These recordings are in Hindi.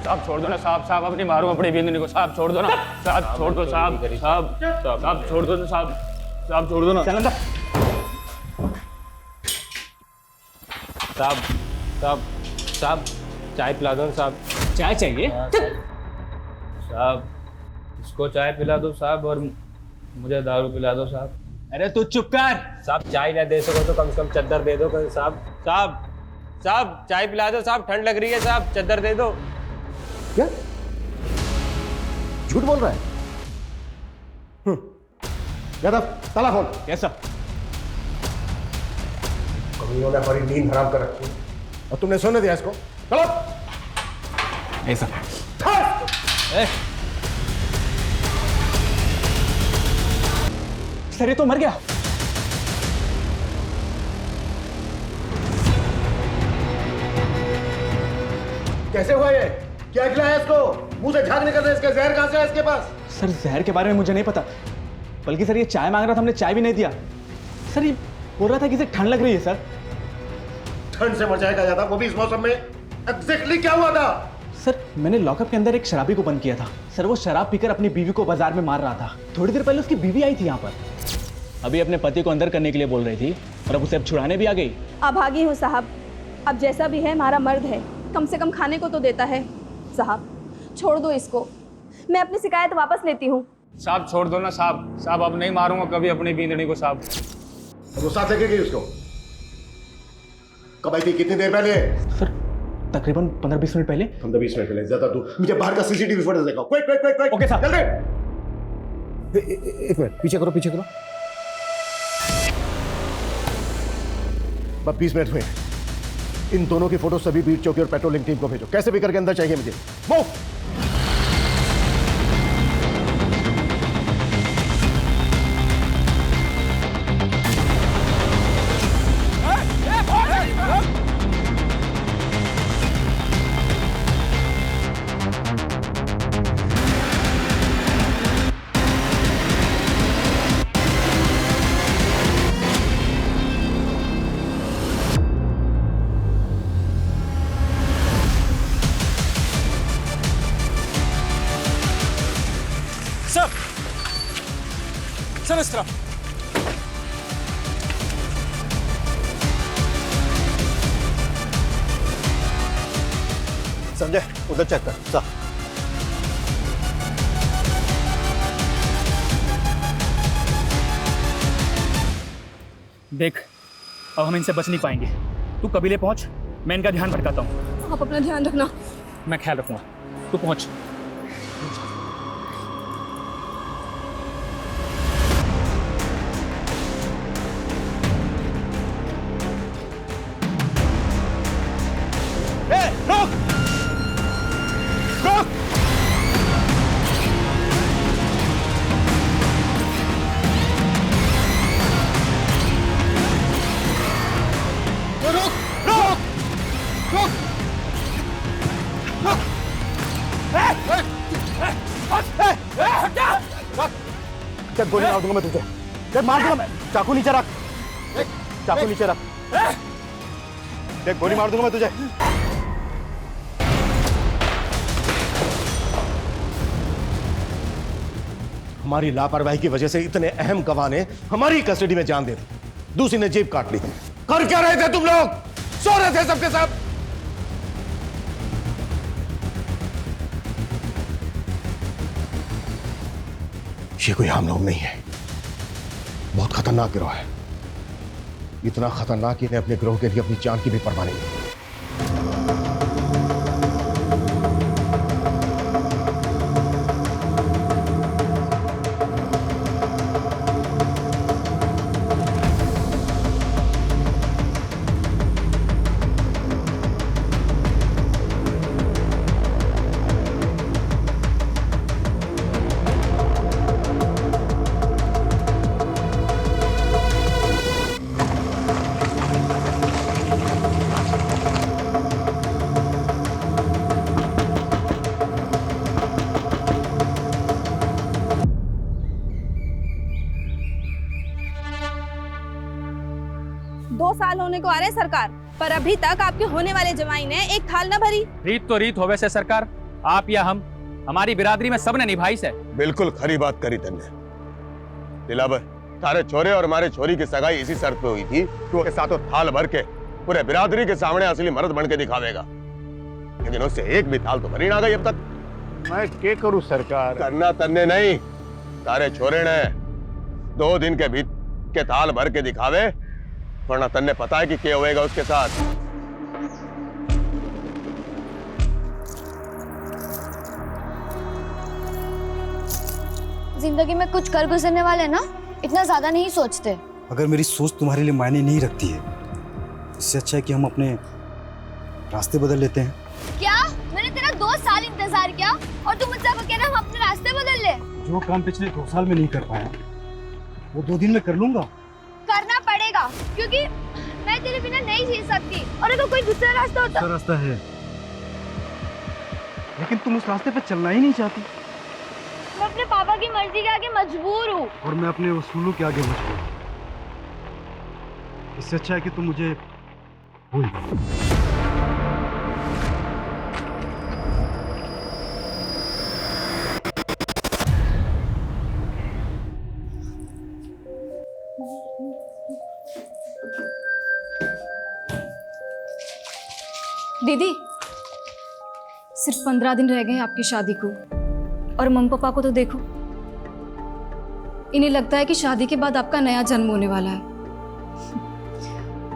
साहब छोड़ दो ना साहब, साहब अपनी मारूं अपनी बिंदनी को, साहब छोड़ दो ना साहब, छोड़ दो साहब, साहब साहब छोड़ दो ना साहब, साहब छोड़ दो ना। चल अंदर। साहब साहब साहब चाय पिला दो साहब। चाय चाहिए? साहब इसको चाय पिला दो साहब और मुझे दारू पिला दो साहब। अरे तू चुप कर। साहब चाय ना दे सको तो कम से कम चद्दर दे दो साहब। साहब साहब चाय पिला दो साहब, ठंड लग रही है साहब, चद्दर दे दो। क्या झूठ बोल रहा है? यादव ताला खोल। कैसा? कमियों ने हमारी नींद हराम कर रखी और तुमने सोने दिया इसको। चलो ऐसा सर ये तो मर गया। कैसे हुआ ये? क्या खिलाया इसको? मुंह से झाग निकल रहा है इसके, जहर कहां से है इसके पास? सर जहर के बारे में मुझे नहीं पता, बल्कि सर ये चाय मांग रहा था, हमने चाय भी नहीं दिया। सर ये बोल रहा था कि इसे ठंड लग रही है। सर ठंड से मर जाएगा यादव, वो भी इस मौसम में। एग्जैक्टली क्या हुआ था? सर मैंने लॉकअप के अंदर एक शराबी को बंद किया था। सर वो शराब पीकर अपनी बीवी को बाजार में मार रहा था। थोड़ी देर पहले उसकी बीवी आई थी यहाँ पर, अभी अपने पति को अंदर करने के लिए बोल रही थी और अब उसे अब छुड़ाने भी आ गई। अभागी हूँ साहब, अब जैसा भी है हमारा मर्द है, कम से कम खाने को तो देता है। साहब छोड़ दो इसको, मैं अपनी शिकायत वापस लेती हूँ। साहब छोड़ दो ना साहब, साहब अब नहीं मारूंगा कभी अपनी बिंदनी को साहब। वो साथ लेके गई उसको? कब आई थी? कितनी देर पहले? सर तकरीबन 15-20 मिनट पहले। 15-20 मिनट पहले? ज्यादा तू मुझे बाहर का सीसीटीवी फुटेज दिखाओ। Quick quick quick quick. Okay साहब। जल्दी। एक मिनट पीछे करो, पीछे करो। बस 20 मिनट हुए। इन दोनों की फोटो सभी बीट चौकी और पेट्रोलिंग टीम को भेजो, कैसे भी करके अंदर चाहिए मुझे। मूव। सर इस तरफ। संजय उधर चेक कर। सा देख अब हम इनसे बच नहीं पाएंगे। तू कबीले पहुंच, मैं इनका ध्यान भटकाता हूँ। आप अपना ध्यान रखना। मैं ख्याल रखूंगा, तू पहुंच। रोक रोक। रोक रोक रोक रोक। गोली मार दूंगा मैं तुझे, देख मार दूंगा मैं। चाकू नीचे रख, चाकू नीचे रख। देख गोली मार दूंगा मैं तुझे। हमारी लापरवाही की वजह से इतने अहम गवाह ने हमारी कस्टडी में जान दे दी, दूसरी ने जेब काट ली। कर क्या रहे थे तुम लोग? सो रहे थे सबके सब। ये कोई आम लोग नहीं है, बहुत खतरनाक गिरोह है। इतना खतरनाक इन्हें अपने गिरोह के लिए अपनी जान की भी परवाह नहीं। साल होने को आ रहे सरकार, पर अभी तक आपके होने वाले जमाई ने एक थाल न भरी। रीत तो रीत होवे से सरकार, आप या हम, हमारी बिरादरी में सबने निभाई से। बिल्कुल खरी बात करी तन्ने। दिलावर, तारे छोरे और हमारे छोरी की सगाई इसी शर्त पे हुई थी कि उसके साथ थाल भर के पूरे बिरादरी के सामने असली मर्द बन के दिखावेगा, लेकिन उससे एक भी थाल तो भरी ना गई अब तक। मैं क्या करूं सरकार? करना तन्ने नहीं, तारे छोरे ने 2 दिन के भीतर के थाल भर के दिखावे, वरना तन्ने पता है कि क्या होएगा उसके साथ। जिंदगी में कुछ कर गुजरने वाले ना इतना ज्यादा नहीं सोचते। अगर मेरी सोच तुम्हारे लिए मायने नहीं रखती है, इससे अच्छा है कि हम अपने रास्ते बदल लेते हैं। क्या? मैंने तेरा 2 साल इंतजार किया और तू मुझसे कह रहा हम अपने रास्ते बदल ले? जो काम पिछले 2 साल में नहीं कर पाया वो 2 दिन में कर लूंगा। करना पड़ेगा, क्योंकि मैं तेरे बिना नहीं जी सकती। और अगर कोई दूसरा रास्ता होता। दूसरा रास्ता है, लेकिन तुम उस रास्ते पर चलना ही नहीं चाहती। मैं अपने पापा की मर्जी के आगे मजबूर हूँ। और मैं अपने उसूलों के आगे मजबूर हूँ। इससे अच्छा है कि तुम मुझे भूल जाओ। दीदी, सिर्फ 15 दिन रह गए हैं आपकी शादी को, और मम्मी पापा को तो देखो, इन्हें लगता है कि शादी के बाद आपका नया जन्म होने वाला है।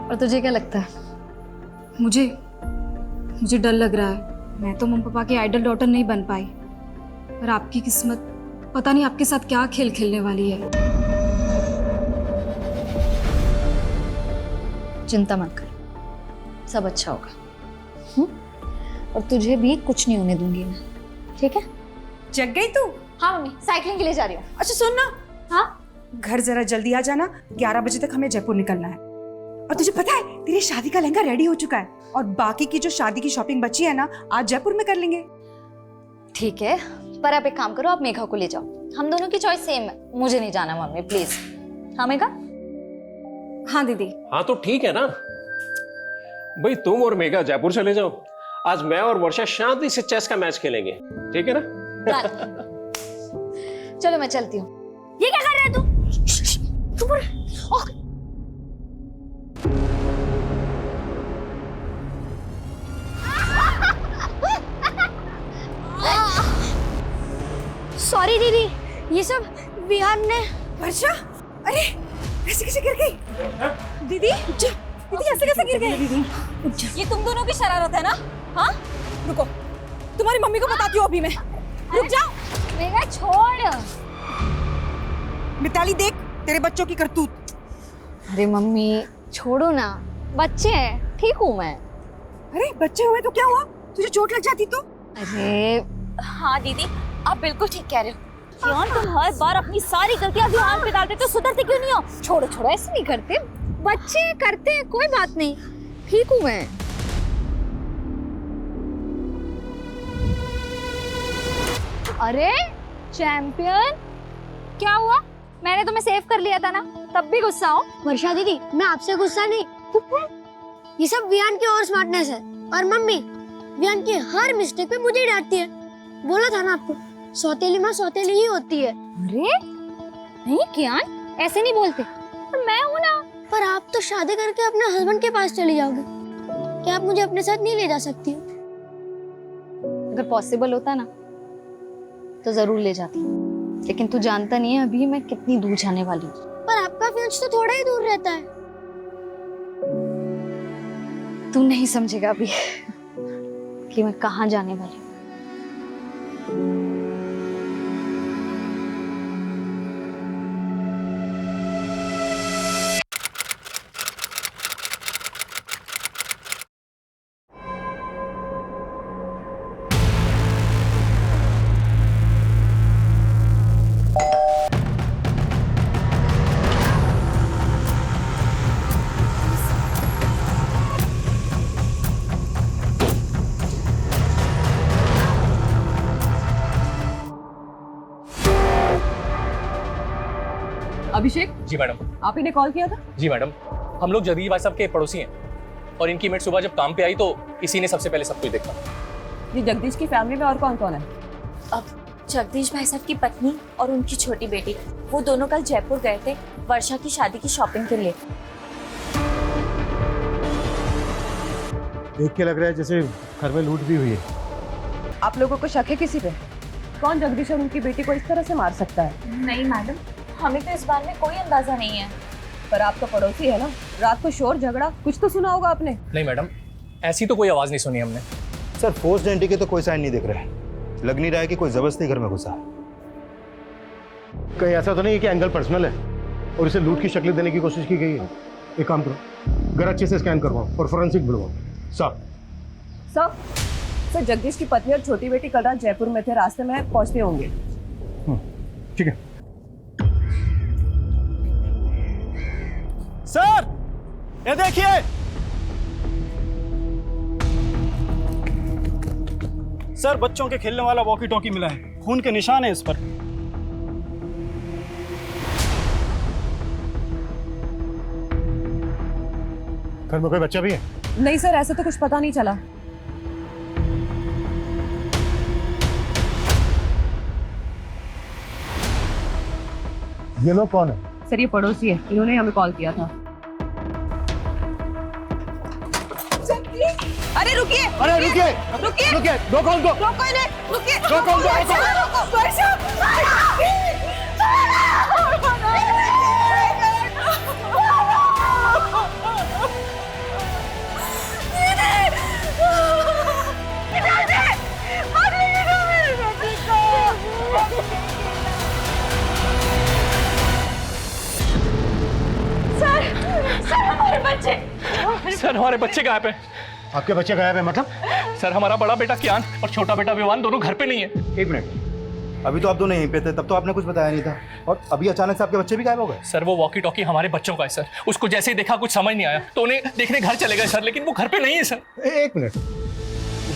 और तुझे क्या लगता है? मुझे डर लग रहा है। मैं तो मम्मी पापा की आइडल डॉटर नहीं बन पाई, और आपकी किस्मत पता नहीं आपके साथ क्या खेल खेलने वाली है। चिंता मत कर, सब अच्छा होगा। और तुझे भी कुछ नहीं होने दूंगी मैं, ठीक है? जग गई तू? हाँ मम्मी, साइकिलिंग के लिए जा रही हूँ। अच्छा सुन ना, हाँ घर जरा जल्दी आ जाना, 11 बजे तक हमें जयपुर निकलना है। और तुझे पता है तेरी शादी का लहंगा रेडी हो चुका है, और बाकी की जो शादी की शॉपिंग बची है ना, आज जयपुर में कर लेंगे। ठीक है, पर आप एक काम करो, आप मेघा को ले जाओ। हम दोनों की चॉइस सेम है। मुझे नहीं जाना मम्मी, प्लीज। हाँ मेघा? हाँ दीदी। हाँ तो ठीक है ना भाई, तुम और मेघा जयपुर चले जाओ। आज मैं और वर्षा शांति से चेस का मैच खेलेंगे, ठीक है ना? चलो मैं चलती हूँ। ये क्या कर रहा है तू? सॉरी दीदी, ये सब विहान ने। वर्षा, अरे ऐसे कैसे गिर गई? दीदी ऐसे कैसे गिर गई? ये तुम दोनों की शरारत है ना? हाँ, रुको, तुम्हारी मम्मी को बताती हूँ अभी मैं। रुक जाओ। मेघा छोड़। मिताली देख तेरे बच्चों की करतूत। अरे मम्मी छोड़ो ना, बच्चे हैं, ठीक हूँ मैं। अरे बच्चे हुए तो क्या हुआ? तुझे चोट लग जाती तो? अरे हाँ दीदी, आप बिल्कुल ठीक कह रहे हो। क्यों तुम हर बार अपनी सारी गलतियां विहान पे डालते, तो सुधरते क्यों नहीं हो? छोड़ो, ऐसे नहीं करते। बच्चे करते हैं, कोई बात नहीं, ठीक हूँ मैं। अरे चैंपियन, क्या हुआ? मैंने तुम्हें सेव कर लिया था ना, तब भी गुस्सा हो? वर्षा दीदी, मैं आपसे गुस्सा नहीं, ये सब विहान की और स्मार्टनेस है। और मम्मी विहान की हर मिस्टेक पे मुझे ही डांटती है। बोला था ना आपको, सौतेली माँ सौतेली ही होती है। अरे नहीं कियान, ऐसे नहीं बोलते। पर मैं हूँ ना। पर आप तो शादी करके अपने हस्बैंड के पास चली जाओगे, क्या आप मुझे अपने साथ नहीं ले जा सकती? अगर पॉसिबल होता ना तो जरूर ले जाती, लेकिन तू जानता नहीं है अभी मैं कितनी दूर जाने वाली हूँ। पर आपका फियांस तो थोड़ा ही दूर रहता है। तू नहीं समझेगा अभी कि मैं कहाँ जाने वाली हूँ। अभिषेक जी मैडम। आप ही ने कॉल किया था? जी मैडम, हम लोग जदीद भाई साहब के पड़ोसी हैं, और इनकी मेट सुबह जब काम पे आई तो इसी ने सबसे पहले सब कुछ देखा। जी जगदीश की फैमिली में और कौन कौन है? अब जगदीश भाई साहब की पत्नी और उनकी छोटी बेटी, वो दोनों कल जयपुर गए थे वर्षा की शादी की शॉपिंग के लिए। देख के लग रहा है जैसे घर में लूट भी हुई है। आप लोगों को शक है किसी पे? कौन जगदीश और उनकी बेटी को इस तरह से मार सकता है? नहीं मैडम, हमें तो इस बारे में कोई अंदाजा नहीं है। पर आप तो पड़ोसी है ना, रात को शोर झगड़ा कुछ तो सुना होगा आपने। नहीं मैडम, ऐसी तो कोई आवाज नहीं सुनी हमने। सर फोर्स्ड एंट्री के तो कोई साइन नहीं दिख रहे, लग नहीं रहा है कि कोई जबरदस्ती घर में घुसा। कहीं ऐसा तो नहीं है कि एंगल पर्सनल है और इसे लूट की शक्ल देने की कोशिश की गई है? एक काम करो, घर अच्छे से स्कैन करवाओ और फोरेंसिक बुलवाओ। सर जगदीश की पत्नी और छोटी बेटी कल रात जयपुर में थे, रास्ते में पहुंचते होंगे। ठीक है सर, ये देखिए। सर, बच्चों के खेलने वाला वॉकी टॉकी मिला है, खून के निशान है इस पर। घर में कोई बच्चा भी है? नहीं सर, ऐसा तो कुछ पता नहीं चला। ये लोग कौन है? सर ये पड़ोसी है, इन्होंने हमें कॉल किया था। अरे रुकिए, अरे रुकिए, रुकिए, रुकिए, रोको उनको, रोको इन्हें, रुकिए, रोको उनको, रोको, वर्षा। सर हमारे बच्चे गायब हैं। आपके बच्चे गायब है मतलब? सर हमारा बड़ा बेटा कियान और छोटा बेटा विवान दोनों घर पे नहीं है। एक मिनट, अभी तो आप दोनों यहीं पे थे, तब तो आपने कुछ बताया नहीं था, और अभी अचानक से आपके बच्चे भी गायब हो गए। सर वो वॉकी टॉकी हमारे बच्चों का है सर, उसको जैसे ही देखा कुछ समझ नहीं आया तो उन्हें देखने घर चले गए सर, लेकिन वो घर पे नहीं है सर। एक मिनट,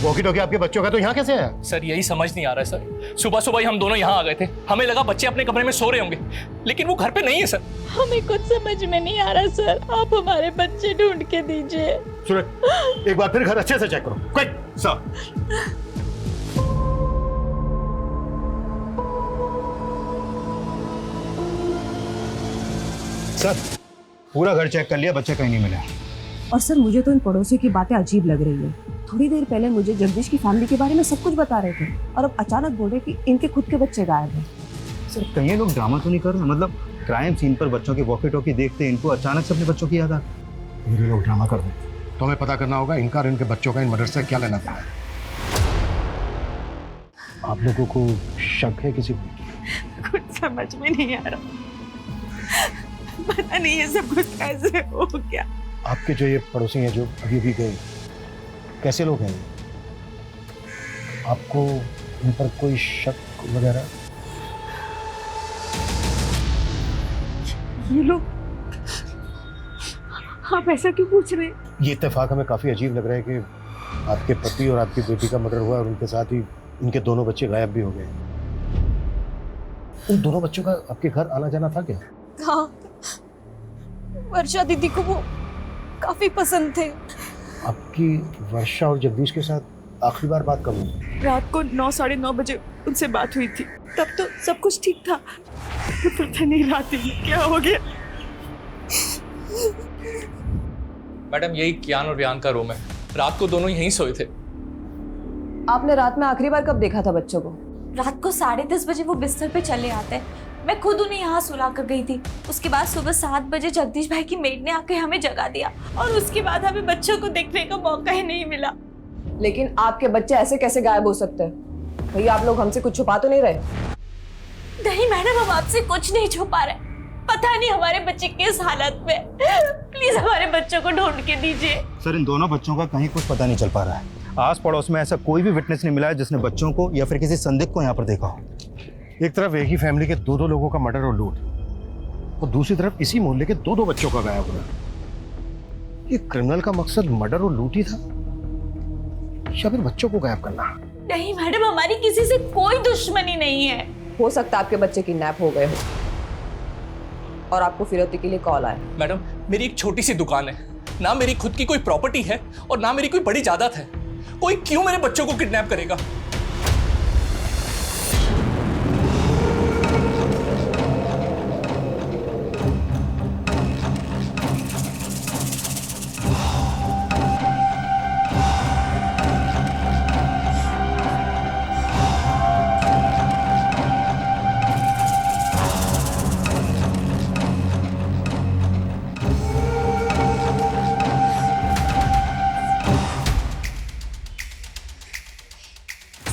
वॉकी टॉकी आपके बच्चों का तो यहाँ कैसे आया? सर यही समझ नहीं आ रहा है सर, सुबह सुबह ही हम दोनों यहाँ आ गए थे, हमें लगा बच्चे अपने कमरे में सो रहे होंगे, लेकिन वो घर पे नहीं है सर। हमें कुछ समझ में नहीं आ रहा सर, आप हमारे बच्चे ढूंढ के दीजिए। सूरज, एक बार फिर घर अच्छे से चेक करो, क्विक सर। सर पूरा घर चेक कर लिया, बच्चे कहीं नहीं मिले। और सर मुझे तो इन पड़ोसियों की बातें अजीब लग रही है। थोड़ी देर पहले मुझे जगदीश की फैमिली के बारे में सब कुछ बता रहे थे, और अब अचानक बोल रहे कि इनके खुद के बच्चे गायब हैं। सर कहीं ये लोग ड्रामा तो नहीं कर रहे? मतलब क्राइम सीन पर बच्चों के वॉकी टॉकी देखते इनको अचानक से अपने बच्चों की याद आ गई। ये लोग ड्रामा कर रहे हैं, तो हमें पता करना होगा इनका और इनके बच्चों का इन मर्डर से क्या लेना देना है। आप लोगों को शक है किसी को? कुछ समझ में नहीं आ रहा, पता नहीं ये सब कुछ कैसे हो गया। आपके जो ये पड़ोसी हैं जो अभी भी गए, कैसे लोग हैं? आपको इन पर कोई शक वगैरह? ये लोग, आप ऐसा क्यों पूछ रहे हैं? ये इत्तेफाक हमें काफी अजीब लग रहा है कि आपके पति और आपकी बेटी का मर्डर हुआ और उनके साथ ही इनके दोनों बच्चे गायब भी हो गए। उन दोनों बच्चों का आपके घर आना जाना था क्या? हाँ, वर्षा दीदी को वो काफी पसंद थे। आपकी वर्षा और जगदीश के साथ आखिरी बार बात कब हुई? रात को 9 साढ़े 9 बजे उनसे बात हुई थी, तब तो सब कुछ ठीक था। पता नहीं रात में क्या हो गया। मैडम यही कियान और वियान का रूम है, रात को दोनों यहीं सोए थे। आपने रात में आखिरी बार कब देखा था बच्चों को? रात को 10:30 बजे वो बिस्तर पे चले आते, मैं खुद उन्हें यहाँ सुला कर गई थी। उसके बाद सुबह 7 बजे जगदीश भाई की मेड ने आकर हमें जगा दिया, और उसके बाद हमें बच्चों को देखने का मौका ही नहीं मिला। लेकिन आपके बच्चे ऐसे कैसे गायब हो सकते हैं? भैया आप लोग हमसे कुछ छुपा तो नहीं रहे? नहीं मैडम, हम आपसे कुछ नहीं छुपा रहे, पता नहीं हमारे बच्चे किस हालत में, प्लीज हमारे बच्चों को ढूंढ के दीजिए। सर इन दोनों बच्चों का कहीं कुछ पता नहीं चल पा रहा है। आस पड़ोस में ऐसा कोई भी विटनेस नहीं मिला है जिसने बच्चों को या फिर किसी संदिग्ध को यहाँ पर देखा हो। एक तरफ एक ही फैमिली के दो लोगों का मर्डर और लूट, और दूसरी तरफ इसी मोहल्ले के दो बच्चों का गायब होना। ये क्रिमिनल का मकसद मर्डर और लूट ही था या फिर बच्चों को गायब करना? नहीं मैडम, हमारी किसी से कोई दुश्मनी नहीं है। हो सकता है आपके बच्चे किडनैप हो गए हो और आपको फिरौती के लिए कॉल आया। मैडम मेरी एक छोटी सी दुकान है, ना मेरी खुद की कोई प्रॉपर्टी है और ना मेरी कोई बड़ी जायदाद है। कोई क्यों मेरे बच्चों को किडनैप करेगा?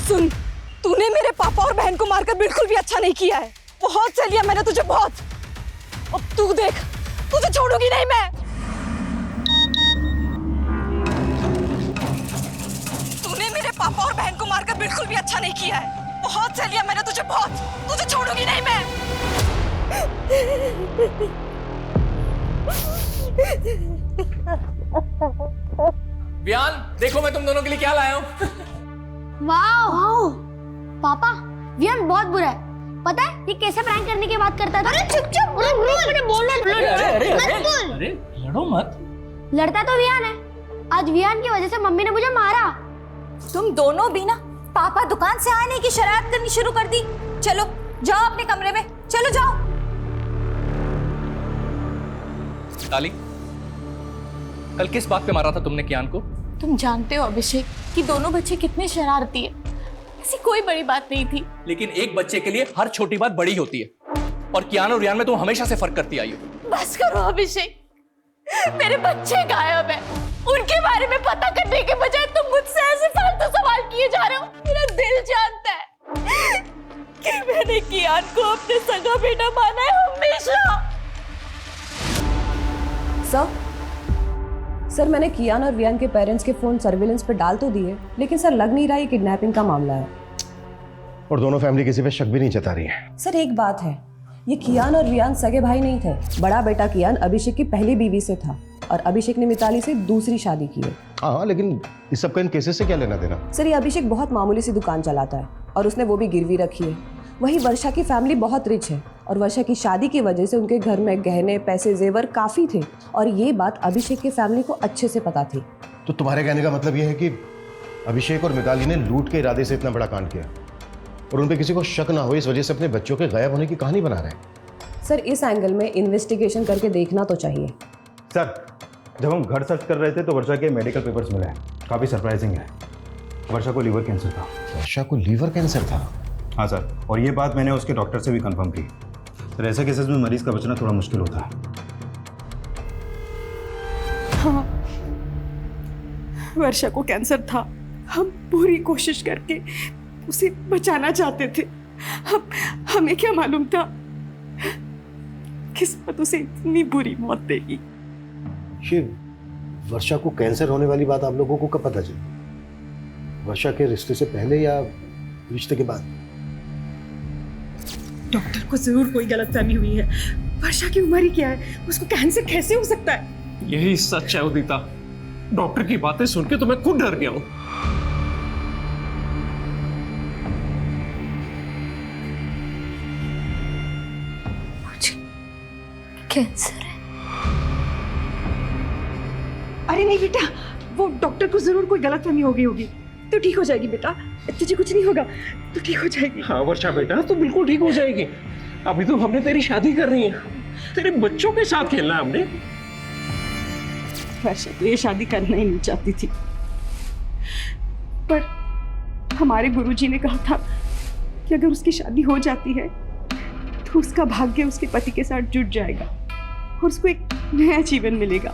सुन, तूने मेरे पापा और बहन को मारकर बिल्कुल भी अच्छा नहीं किया है। बहुत सह लिया मैंने तुझे, बहुत। अब तू देख, तुझे छोड़ूंगी नहीं मैं। तूने मेरे पापा और बहन को मारकर बिल्कुल भी अच्छा नहीं किया है। बहुत सह लिया मैंने तुझे, बहुत। तुझे छोड़ूंगी नहीं मैं। वियान, देखो मैं तुम दोनों के लिए क्या लाया हूं। वाओ पापा, वियान बहुत बुरा है। पता है ये कैसे प्रैंक करने की बात करता था? अरे चुप चुप, मुझे बोलना। अरे लड़ो मत। लड़ता तो वियान है। आज वियान की वजह से मम्मी ने मुझे मारा। तुम दोनों भी ना पापा दुकान से आने की शरारत करनी शुरू कर दी। चलो जाओ अपने कमरे में, चलो जाओ। ताली, कल किस बात पे मारा था तुमने कियान को? तुम जानते हो अभिषेक कि दोनों बच्चे कितने शरारती है। ऐसी कोई बड़ी बात नहीं थी। लेकिन एक बच्चे के लिए हर छोटी बात बड़ी होती है, और कियान और रियान में तुम हमेशा से फर्क करती आई हो। बस करो अभिषेक, मेरे बच्चे गायब है। उनके बारे में पता करने के बजाय तुम मुझसे ऐसे फालतू सवाल किए जा रहे हो। मेरा दिल जानता है कि मैंने कियान को अपने सगा बेटा माना है हमेशा। सर मैंने कियान और वियान के पेरेंट्स के फोन सर्विलेंस पे डाल तो दिए, लेकिन सर लग नहीं रहा ये किडनैपिंग का मामला है। और दोनों फैमिली किसी पे शक भी नहीं जता रही है। सर एक बात है, ये कियान और वियान सगे भाई नहीं थे। बड़ा बेटा कियान अभिषेक की पहली बीवी से था और अभिषेक ने मिताली से दूसरी शादी की है। हाँ, लेकिन इस सब का इन केसेस से क्या लेना देना? सर ये अभिषेक बहुत मामूली सी दुकान चलाता है और उसने वो भी गिरवी रखी है। वहीं वर्षा की फैमिली बहुत रिच है और वर्षा की शादी की वजह से उनके घर में गहने, पैसे, जेवर काफी थे और ये बात अभिषेक की फैमिली को अच्छे से पता थी। तो तुम्हारे कहने का मतलब यह है कि अभिषेक और मिताली ने लूट के इरादे से इतना बड़ा कांड किया और उन पे किसी को शक ना हो इस वजह से अपने बच्चों के गायब होने की कहानी बना रहे हैं? सर इस एंगल में इन्वेस्टिगेशन करके देखना तो चाहिए। सर जब हम घर सर्च कर रहे थे तो वर्षा के मेडिकल पेपर्स मिले हैं, काफ़ी सरप्राइजिंग है। वर्षा को लीवर कैंसर था। वर्षा को लीवर कैंसर था? हाँ सर, और ये बात मैंने उसके डॉक्टर से भी कंफर्म की। सर ऐसे केसेस में मरीज का बचना थोड़ा मुश्किल होता है। हाँ, वर्षा को कैंसर था। हम पूरी कोशिश करके उसे बचाना चाहते थे। हमें क्या मालूम था किस्मत उसे इतनी बुरी मौत देगी। ये वर्षा को कैंसर होने वाली बात आप लोगों को कब पता चली? वर्षा के रिश्ते से पहले या रिश्ते के बाद? डॉक्टर को जरूर कोई गलतफहमी हुई है। वर्षा की उम्र ही क्या है, उसको कैंसर कैसे हो सकता है? यही सच है उदिता। डॉक्टर की बातें सुन के तो मैं खुद डर गया हूं। मुझे कैंसर है। अरे नहीं बेटा, वो डॉक्टर को जरूर कोई गलतफहमी हो गई होगी। तो ठीक हो जाएगी बेटा, तुझे कुछ नहीं होगा, तो ठीक हो जाएगी। हाँ वर्षा बेटा, तो बिल्कुल ठीक हो जाएगी। अभी तो हमने तेरी शादी करनी है, तेरे बच्चों के साथ खेलना है हमने। वर्षा तो ये शादी करना ही नहीं चाहती थी, पर हमारे गुरुजी ने कहा था कि अगर उसकी शादी हो जाती है तो उसका भाग्य उसके पति के साथ जुड़ जाएगा और उसको एक नया जीवन मिलेगा।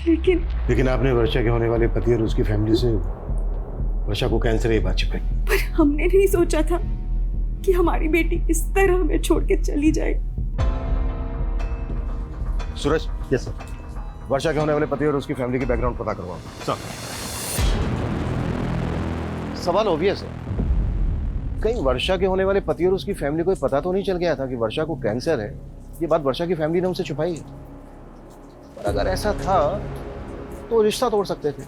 लेकिन आपने वर्षा के होने वाले पति और उसकी फैमिली से वर्षा को कैंसर ये बात छिपाई। पर हमने नहीं सोचा था कि हमारी बेटी इस तरह हमें छोड़ के चली जाए। सूरज, यस सर, वर्षा के होने वाले पति और उसकी फैमिली की बैकग्राउंड पता करवाओ। सर, सवाल ऑब्वियस है, कहीं वर्षा के होने वाले पति और उसकी फैमिली को पता तो नहीं चल गया था कि वर्षा को कैंसर है? ये बात वर्षा की फैमिली ने उनसे छुपाई है। पर अगर ऐसा था तो रिश्ता तोड़ सकते थे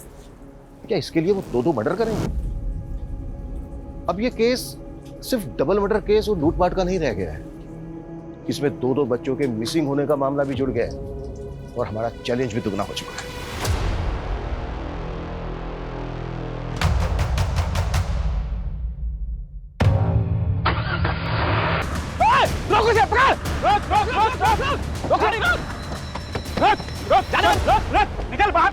क्या? इसके लिए वो दो मर्डर करेंगे? अब ये केस सिर्फ डबल मर्डर केस और लूटपाट का नहीं रह गया है, इसमें दो बच्चों के मिसिंग होने का मामला भी जुड़ गया है और हमारा चैलेंज भी दुगना हो चुका है। रोक उसे, पकड़! रोक, रोक, रोक, रोक, रोक! रोक, रोक, रोक! रोक, जाने मत, रोक, रोक! निकल बाहर!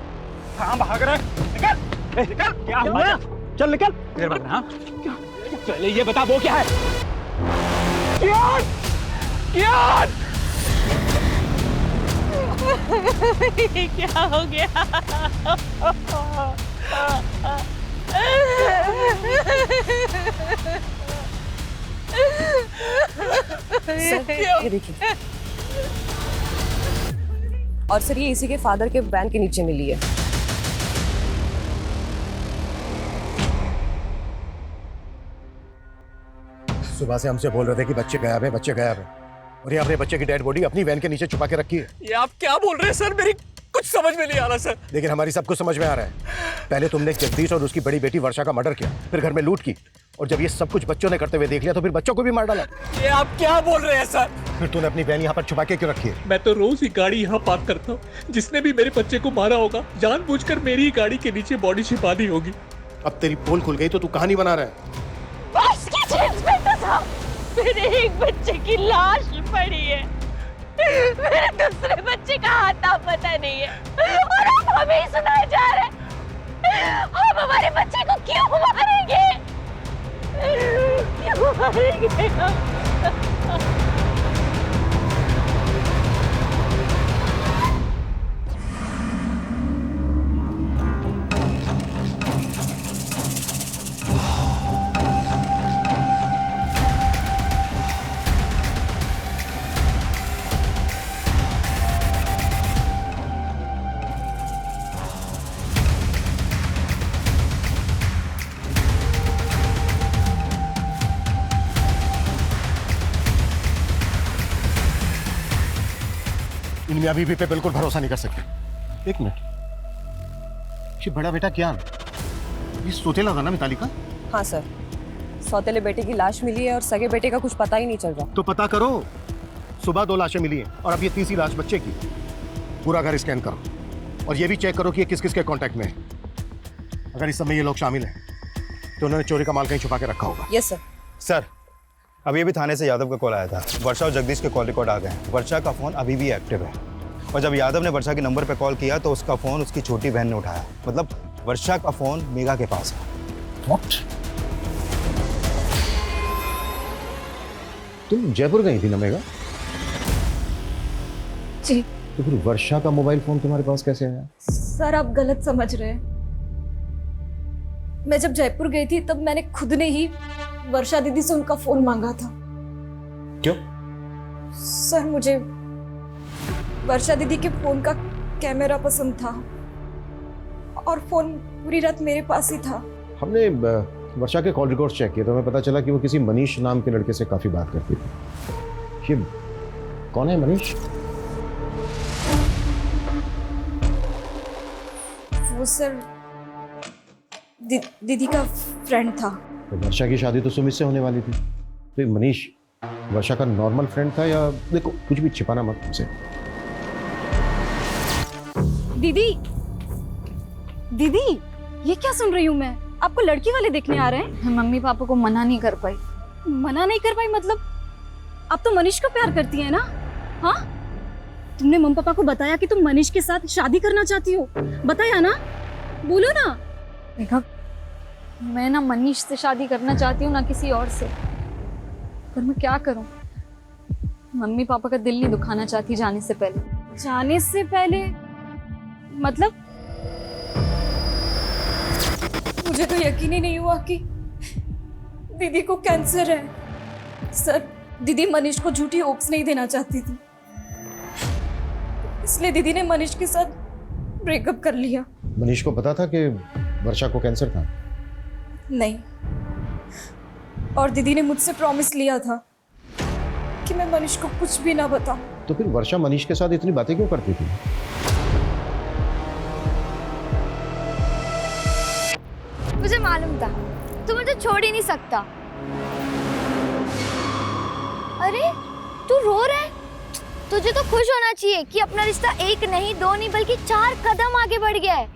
कहाँ भाग रहा है? निकल! निकल! क्या हुआ? चल निकल! इधर भाग रहा, हाँ? पहले ये बता वो क्या है? कियान! कियान! ये क्या हो गया? ये देखिए। और सर ये इसी के फादर के वैन के नीचे मिली है। सुबह से हमसे बोल रहे थे कि बच्चे गायब है, बच्चे गायब है, और ये अपने बच्चे की डेड बॉडी अपनी वैन के नीचे छुपा के रखी है। ये आप क्या बोल रहे हैं सर? मेरी कुछ समझ में नहीं आ रहा सर। लेकिन हमारी सब कुछ समझ में आ रहा है। पहले तुमने जगदीश और उसकी बड़ी बेटी वर्षा का मर्डर किया, फिर घर में लूट की, और जब ये सब कुछ बच्चों ने करते हुए देख लिया तो फिर बच्चों को भी मार डाला। ये आप क्या बोल रहे हैं सर? फिर तूने अपनी वैन यहाँ पर छुपा के क्यों रखी है? मैं तो रोज ही गाड़ी यहाँ पार्क करता हूँ। जिसने भी मेरे बच्चे को मारा होगा जानबूझकर मेरी ही गाड़ी के नीचे बॉडी छिपा दी होगी। अब तेरी पोल खुल गई तो तू कहानी बना रहा है। बस की चीज बेटा साहब, मेरे एक बच्चे की लाश पड़ी है, मेरे दूसरे बच्चे का आता पता नहीं है, और अब हमें ही सुनाए जा रहे हैं। हम हमारे बच्चे को क्यों मारेंगे? क्यों मारेंगे हम? इन मियां बीवी पे बिल्कुल भरोसा नहीं कर सकते। एक मिनट, ये बड़ा बेटा क्या ये सौतेला था ना मिताली का? हाँ सर, सौतेले बेटे की लाश मिली है और सगे बेटे का कुछ पता ही नहीं चल रहा। तो पता करो। सुबह 2 लाशें मिली हैं और अब ये तीसरी लाश बच्चे की। पूरा घर स्कैन करो और ये भी चेक करो कि ये किस किस के कांटेक्ट में है। अगर इस समय ये लोग शामिल हैं तो उन्होंने चोरी का माल कहीं छुपा के रखा होगा। Yes sir. सर, अभी अभी थाने से यादव का कॉल आया था। वर्षा और जगदीश के कॉल रिकॉर्ड आ गए। वर्षा का फ़ोन अभी भी एक्टिव है, और जब यादव ने वर्षा के नंबर पर कॉल किया तो उसका फ़ोन उसकी छोटी बहन ने उठाया। मतलब वर्षा का फ़ोन मेघा के पास है। What? तुम जयपुर गई थी ना मेघा? जी। तो फिर वर्षा का मोबाइल फोन तुम्हारे पास कैसे आया? सर आप गलत समझ रहे हैं। मैं जब जयपुर गई थी तब मैंने खुद ने ही वर्षा दीदी से उनका फोन मांगा था। क्यों? सर मुझे वर्षा दीदी के फोन का कैमरा पसंद था और फोन पूरी रात मेरे पास ही था। हमने वर्षा के कॉल रिकॉर्ड्स चेक किए तो हमें पता चला कि वो किसी मनीष नाम के लड़के से काफी बात करती थी। ये कौन है मनीष? वो सर दीदी का फ्रेंड था। तो वर्षा की शादी तो सुमित से होने वाली थी, तो ये मनीष वर्षा का नॉर्मल फ्रेंड था या? देखो कुछ भी छिपाना मत हमसे। दीदी दीदी ये क्या सुन रही हूँ मैं? आपको लड़की वाले देखने आ रहे हैं? मम्मी पापा को मना नहीं कर पाई। मना नहीं कर पाई मतलब? आप तो मनीष को प्यार करती है ना? हाँ, तुमने मम्मी पापा को बताया कि तुम मनीष के साथ शादी करना चाहती हो? बताया ना? बोलो ना। देखा, मैं ना मनीष से शादी करना चाहती हूँ ना किसी और से, पर मैं क्या करूँ? मम्मी पापा का दिल नहीं दुखाना चाहती जाने से पहले। जाने से पहले मतलब? मुझे तो यकीन ही नहीं हुआ कि दीदी को कैंसर है। सर दीदी मनीष को झूठी होप्स नहीं देना चाहती थी, इसलिए दीदी ने मनीष के साथ ब्रेकअप कर लिया। मनीष को पता था कि वर्षा को कैंसर था? नहीं, और दीदी ने मुझसे प्रॉमिस लिया था कि मैं मनीष को कुछ भी ना बताऊं। तो फिर वर्षा मनीष के साथ इतनी बातें क्यों करती थी? मुझे मालूम था तू मुझे छोड़ ही नहीं सकता। अरे तू रो रहा है? तुझे तो खुश होना चाहिए कि अपना रिश्ता 1 नहीं 2 नहीं बल्कि 4 कदम आगे बढ़ गया है।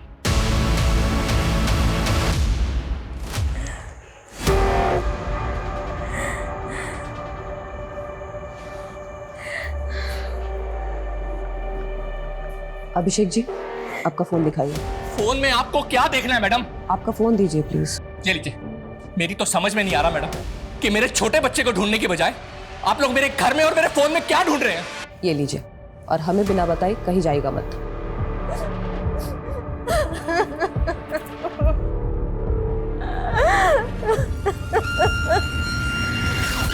अभिषेक जी, आपका फोन दिखाइए। फोन में आपको क्या देखना है मैडम? आपका फोन दीजिए प्लीज। ये लीजिए। मेरी तो समझ में नहीं आ रहा मैडम कि मेरे छोटे बच्चे को ढूंढने की बजाय आप लोग मेरे घर में और मेरे फोन में क्या ढूंढ रहे हैं। ये लीजिए, और हमें बिना बताए कहीं जाएगा मत।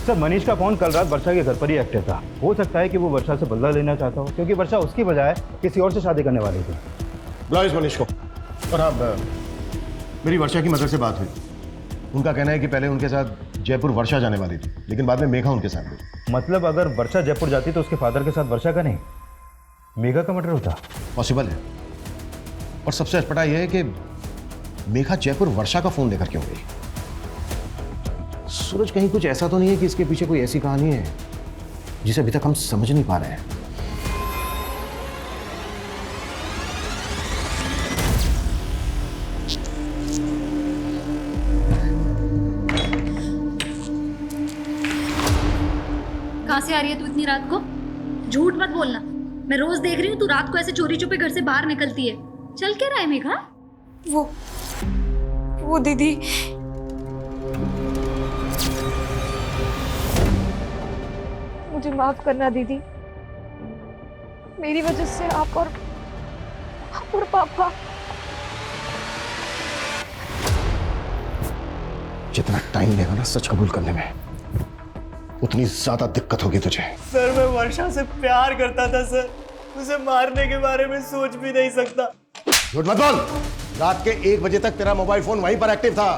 सर, मनीष का फोन कल रात वर्षा के घर पर ही एक्टिव था। हो सकता है कि वो वर्षा से बदला लेना चाहता हो, क्योंकि वर्षा उसकी बजाय किसी और से शादी करने वाली थी। बुलाओ इस मनीष को। और हाँ, मेरी वर्षा की मदर से बात हुई। उनका कहना है कि पहले उनके साथ जयपुर वर्षा जाने वाली थी, लेकिन बाद में मेघा उनके साथ गई। मतलब अगर वर्षा जयपुर जाती तो उसके फादर के साथ वर्षा का नहीं, मेघा का मर्डर होता। पॉसिबल है। और सबसे अटपटा यह है कि मेघा जयपुर वर्षा का फोन लेकर क्यों गई? सूरज, कहीं कुछ ऐसा तो नहीं है कि इसके पीछे कोई ऐसी कहानी है जिसे अभी तक हम समझ नहीं पा रहे हैं? कहाँ से आ रही है तू इतनी रात को? झूठ मत बोलना। मैं रोज देख रही हूँ तू रात को ऐसे चोरी छुपे घर से बाहर निकलती है। चल क्या रहा है मेघा? वो दीदी, मुझे माफ करना दीदी। मेरी वजह से आप और पापा। जितना टाइम लेगा ना सच कबूल करने में, उतनी ज्यादा दिक्कत होगी तुझे। सर, मैं वर्षा से प्यार करता था सर। उसे मारने के बारे में सोच भी नहीं सकता। झूठ मत बोल। रात के 1 बजे तक तेरा मोबाइल फोन वहीं पर एक्टिव था।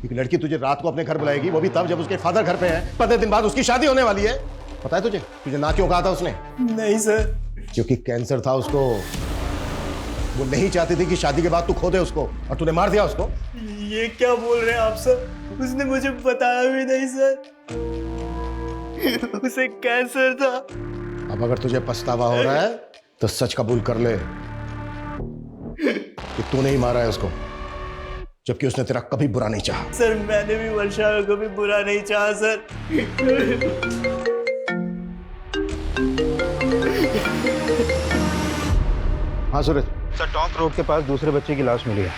एक लड़की तुझे रात को अपने घर बुलाएगी, वो भी तब जब उसके फादर घर पे हैं। 15 दिन बाद उसकी शादी होने वाली है। पता है तुझे ना क्यों कहा था उसने? नहीं सर। क्योंकि कैंसर था उसको। वो नहीं चाहती थी कि शादी के बाद तू खो दे उसको, और तूने मार दिया उसको। ये क्या बोल रहे हैं आप सर? उसने मुझे बताया भी नहीं सर। उसे कैंसर था। अब अगर तुझे पछतावा हो रहा है तो सच कबूल कर ले कि तूने ही मारा है उसको, जबकि उसने तेरा कभी बुरा नहीं चाहा। सर, मैंने भी वर्षा को कभी बुरा नहीं चाहा सर। हाँ सूरज। सर, टॉन्क रोड के पास दूसरे बच्चे की लाश मिली है।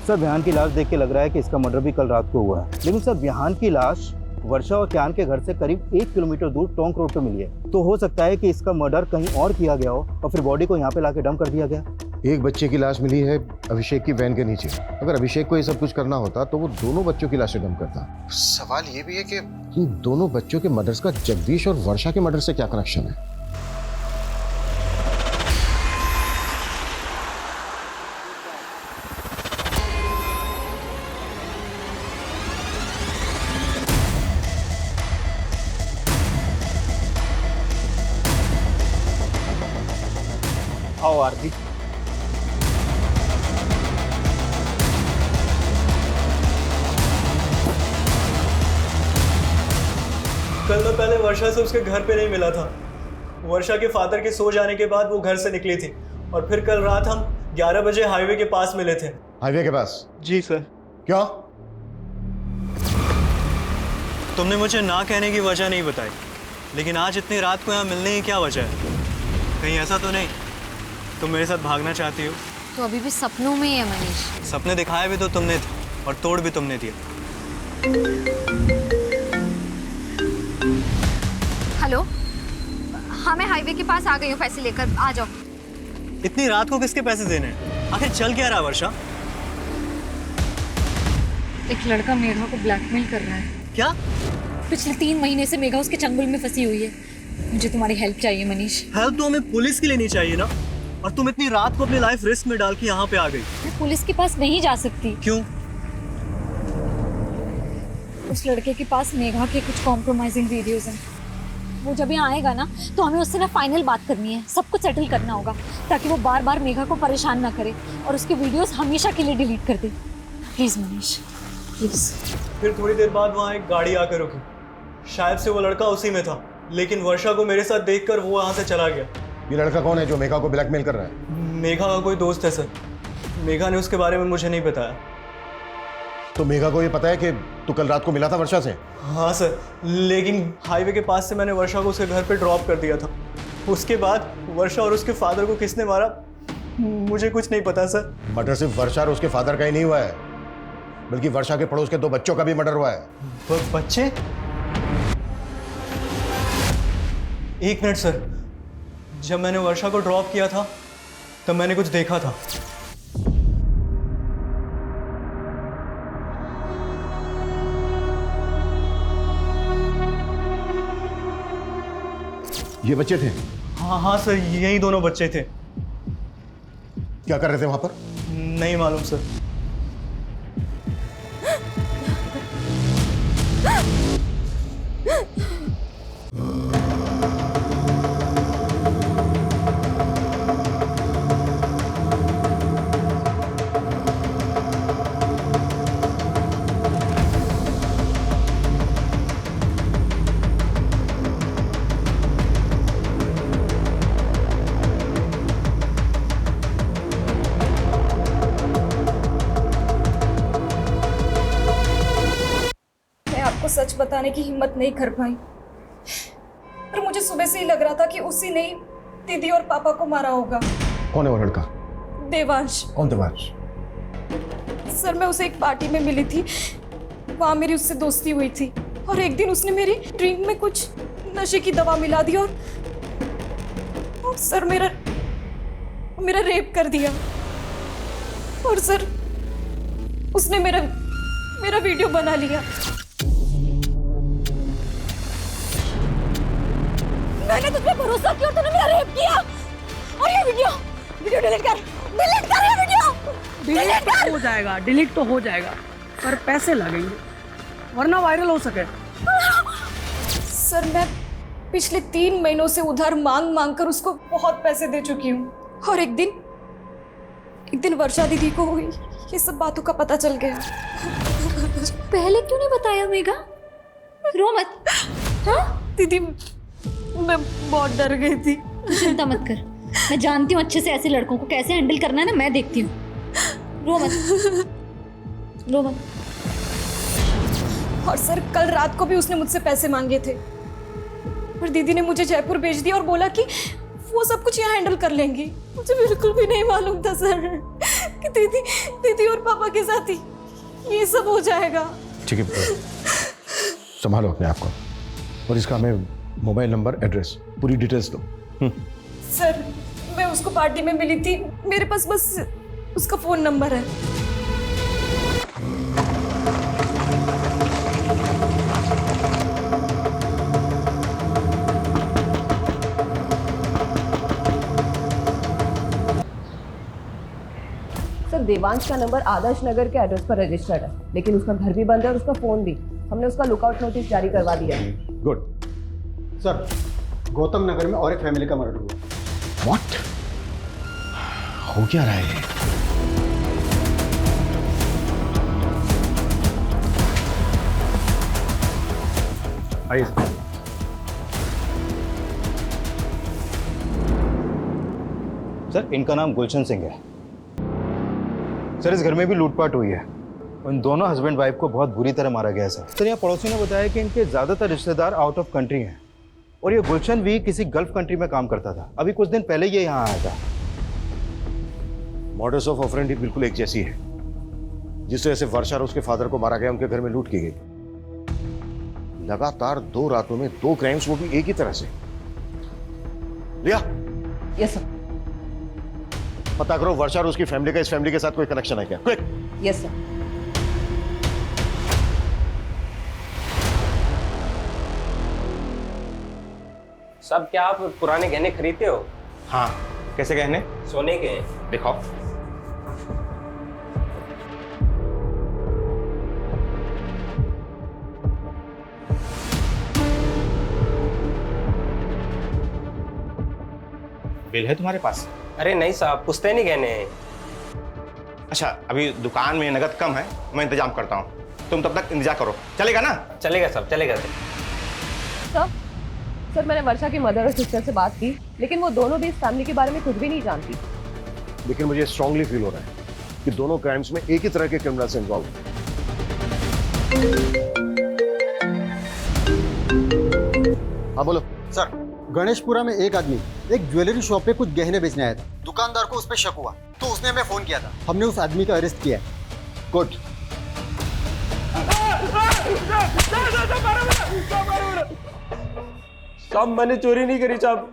सर, विहान की लाश देख के लग रहा है कि इसका मर्डर भी कल रात को हुआ है। लेकिन सर, विहान की लाश वर्षा और क्यान के घर से करीब 1 किलोमीटर दूर टोंक रोड पे मिली है। तो हो सकता है कि इसका मर्डर कहीं और किया गया हो और फिर बॉडी को यहाँ पे लाके डंप कर दिया गया। एक बच्चे की लाश मिली है अभिषेक की वैन के नीचे। अगर अभिषेक को ये सब कुछ करना होता तो वो दोनों बच्चों की लाशें डंप करता। सवाल ये भी है कि इन दोनों बच्चों के मर्डर्स का जगदीश और वर्षा के मर्डर से क्या कनेक्शन है? आओ आरती। कल मैं पहले वर्षा से उसके घर पे नहीं मिला था। वर्षा के फादर के सो जाने के बाद वो घर से निकली थी और फिर कल रात हम 11 बजे हाईवे के पास मिले थे। हाईवे के पास? जी सर। क्यों? तुमने मुझे ना कहने की वजह नहीं बताई, लेकिन आज इतनी रात को यहाँ मिलने की क्या वजह है? कहीं ऐसा तो नहीं तुम मेरे साथ भागना चाहती हो? तो अभी भी सपनों में ही है मनीष। सपने दिखाए भी तो तुमने थे और तोड़ भी तुमने दिया। हेलो, हाँ मैं हाईवे के पास आ गई हूँ, पैसे लेकर आ जाओ। इतनी रात को किसके पैसे देने हैं? आखिर चल क्या रहा वर्षा? एक लड़का मेघा को ब्लैकमेल कर रहा है। क्या? पिछले 3 महीने से मेघा उसके चंगुल में फंसी हुई है। मुझे तुम्हारी हेल्प चाहिए मनीष। हेल्प तो हमें पुलिस की लेनी चाहिए ना, और तुम इतनी रात को अपनी लाइफ रिस्क में डाल के यहाँ पे आ गई। मैं पुलिस के पास नहीं जा सकती। क्यों? उस लड़के के पास मेघा के कुछ कॉम्प्रोमाइजिंग वीडियोस हैं। वो जब यहाँ आएगा ना तो हमें उससे ना फाइनल बात करनी है, सब कुछ सेटल करना होगा ताकि वो बार बार मेघा को परेशान ना करे और उसके वीडियोस हमेशा के लिए डिलीट कर दे। Please Manish, please. फिर थोड़ी देर बाद वहाँ एक गाड़ी आकर रुकी। शायद से वो लड़का उसी में था, लेकिन वर्षा को मेरे साथ देखकर वो वहाँ से चला गया। ये लड़का कौन है जो मेघा को ब्लैकमेल कर रहा है? मेघा का कोई दोस्त है सर। मेघा ने उसके बारे में मुझे नहीं बताया। तो मेघा को ये पता है कि तू कल रात को मिला था वर्षा से? हाँ सर, लेकिन हाईवे के पास से मैंने वर्षा को उसके घर पे ड्रॉप कर दिया था। उसके बाद वर्षा और उसके फादर को किसने मारा मुझे कुछ नहीं पता सर। मर्डर सिर्फ वर्षा और उसके फादर का ही नहीं हुआ है, बल्कि वर्षा के पड़ोस के 2 बच्चों का भी मर्डर हुआ है। बच्चे? एक मिनट सर, जब मैंने वर्षा को ड्रॉप किया था तब मैंने कुछ देखा था। ये बच्चे थे? हाँ सर, यही दोनों बच्चे थे। क्या कर रहे थे वहां पर? नहीं मालूम सर। सच बताने की हिम्मत नहीं कर पाई, पर मुझे सुबह से ही लग रहा था कि उसी ने दीदी और पापा को मारा होगा। कौन है वो लड़का? देवांश। कौन देवांश? सर, मैं उसे एक पार्टी में मिली थी, वहां मेरी उससे दोस्ती हुई थी और एक दिन उसने मेरी ड्रिंक में कुछ नशे की दवा मिला दी और सर मेरा रेप कर दिया। और सर, उसने मेरा वीडियो बना लिया। मैंने तुझ पे भरोसा किया और तूने मेरा रेप किया। और ये वीडियो डिलीट कर ये वीडियो। डिलीट हो जाएगा, डिलीट तो हो जाएगा, पर पैसे लगेंगे वरना वायरल हो सके। सर, मैं पिछले 3 महीनों से उधार मांग कर उसको बहुत पैसे दे चुकी हूँ और एक दिन वर्षा दीदी को ये सब बातों का पता चल गया। पहले क्यों नहीं बताया मेघा? रो मत। हाँ दीदी, मैं बहुत डर गई थी। चिंता मत कर, मैं जानती हूँ अच्छे से ऐसे लड़कों को कैसे हैंडल करना है ना, मैं देखती हूँ। रो मत। और सर, कल रात को भी उसने मुझसे पैसे मांगे थे और दीदी ने मुझे जयपुर भेज दिया और बोला कि वो सब कुछ यहाँ हैंडल कर लेंगी। मुझे बिल्कुल भी नहीं मालूम था सर कि दीदी और पापा के साथ ही ये सब हो जाएगा। ठीक है, संभालो अपने आप को और इसका हमें मोबाइल नंबर, एड्रेस, पूरी डिटेल्स दो। सर, मैं उसको पार्टी में मिली थी, मेरे पास बस उसका फोन नंबर है। सर, देवांश का नंबर आदर्श नगर के एड्रेस पर रजिस्टर्ड है, लेकिन उसका घर भी बंद है और उसका फोन भी। हमने उसका लुकआउट नोटिस जारी करवा दिया है। गुड। सर, गौतम नगर में और एक फैमिली का मर्डर हुआ। व्हाट? हो क्या रहा है? आइए सर, इनका नाम गुलशन सिंह है। सर, इस घर में भी लूटपाट हुई है। उन दोनों हस्बैंड वाइफ को बहुत बुरी तरह मारा गया है सर। यहाँ पड़ोसी ने बताया कि इनके ज्यादातर रिश्तेदार आउट ऑफ कंट्री हैं और ये गुलशन भी किसी गल्फ कंट्री में काम करता था। अभी कुछ दिन पहले ये यहाँ आया था। मॉडस ऑफ ऑपरेंडी बिल्कुल एक जैसी है। जिस तरह से वर्षा और उसके फादर को मारा गया, उनके घर में लूट की गई। लगातार 2 रातों में 2 क्राइम्स, वो भी एक ही तरह से। रिया। Yes sir. पता करो वर्षा और उसकी फैमिली का इस फैमिली के साथ कोई कनेक्शन है क्या? क्विक। Yes sir. सब क्या आप पुराने गहने खरीदते हो? हाँ। कैसे गहने? सोने के हैं। दिखाओ। बिल है तुम्हारे पास? अरे नहीं साहब, पुश्तैनी गहने हैं। अच्छा, अभी दुकान में नगद कम है, मैं इंतजाम करता हूँ, तुम तब तक इंतजार करो। चलेगा ना? चलेगा साहब, चलेगा। सर, मैंने वर्षा की मदर और सिस्टर से बात की, लेकिन वो दोनों भी इस फैमिली के बारे में कुछ भी नहीं जानती। लेकिन मुझे स्ट्रांगली फील हो रहा है कि दोनों क्राइम्स में एक ही तरह के क्रिमिनल्स इन्वॉल्व हैं। हाँ बोलो। सर, गणेशपुरा में एक आदमी एक ज्वेलरी शॉप पे कुछ गहने बेचने आया था। दुकानदार को उस पर शक हुआ तो उसने हमें फोन किया था। हमने उस आदमी को अरेस्ट किया है। गुड। साहब मैंने चोरी नहीं करी साहब,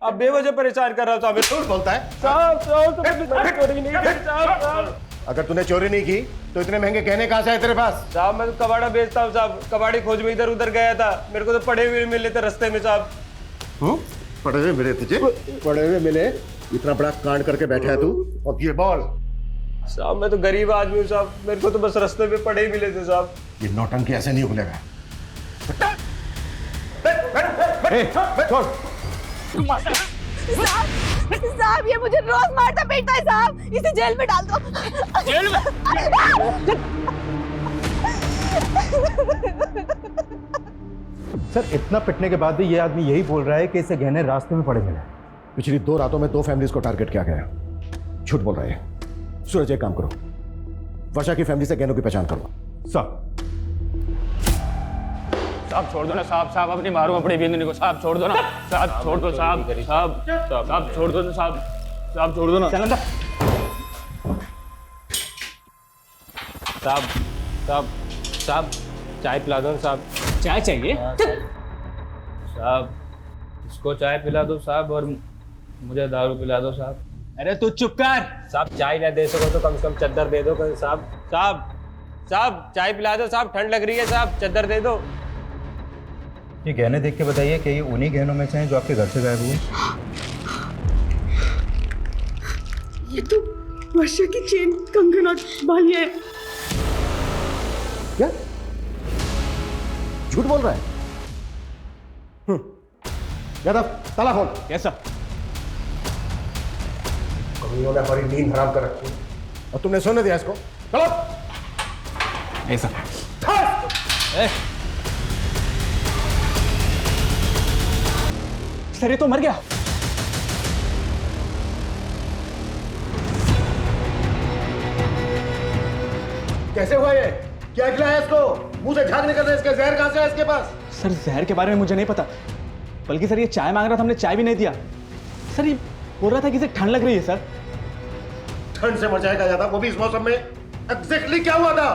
आप बेवजह परेशान कर रहा साहब। झूठ बोलता है साहब चोरी नहीं करी साहब। अगर तूने चोरी नहीं की तो इतने महंगे गहने कहाँ से आए तेरे पास? साहब मैं तो कबाड़ा बेचता हूँ साहब, कबाड़ी खोज में इधर उधर गया था, मेरे को तो पड़े हुए मिले थे रास्ते में साहब। पड़े हुए मिले तुझे? पड़े हुए मिले? इतना बड़ा कांड करके बैठा है तू, और ये बोल। साहब मैं तो गरीब आदमी हूँ साहब, मेरे को तो बस रास्ते में पड़े ही मिले थे साहब। ये नौटंकी ऐसे नहीं खुलेगा। साहब ये मुझे रोज मारता पीटता है साहब, इसे जेल में डाल दो। जेल में? सर इतना पिटने के बाद भी ये आदमी यही बोल रहा है कि इसे गहने रास्ते में पड़े मिले। पिछली 2 रातों में 2 फैमिलीज को टारगेट किया गया। झूठ बोल रहा है। सूरज एक काम करो, वर्षा की फैमिली से गहनों की पहचान करो। साहब छोड़ दो ना साहब, साहब अपनी मारो अपनी बिंदनी को, साहब छोड़ दो ना साहब, छोड़ दो साहब, साहब साहब छोड़ दो ना साहब, साहब छोड़ दो ना चल अंदर। साहब साहब साहब चाय पिला दो साहब। चाय चाहिए? साहब इसको चाय पिला दो साहब और मुझे दारू पिला दो साहब। अरे तू चुप कर। साहब चाय ना दे सको तो कम से कम चद्दर दे दो साहब। साहब साहब चाय पिला दो साहब, ठंड लग रही है साहब, चद्दर दे दो। ये गहने देख के बताइए कि ये उन्हीं गहनों में से हैं जो आपके घर से गायब हुए? ये तो वर्षा की चेन, कंगन और बालियां हैं। क्या झूठ बोल रहा है? यादव ताला खोल। कैसा? कमियों ने हमारी नींद हराम कर रखी और तुमने सोने दिया इसको। चलो ऐसा सर ये तो मर गया। कैसे हुआ ये? क्या खिलाया इसको? मुंह से झाग निकल रहा है इसके, जहर कहां से है इसके पास? सर जहर के बारे में मुझे नहीं पता, बल्कि सर ये चाय मांग रहा था, हमने चाय भी नहीं दिया। सर ये बोल रहा था कि इसे ठंड लग रही है। सर ठंड से मर जाएगा ज्यादा, वो भी इस मौसम में। एग्जैक्टली क्या हुआ था?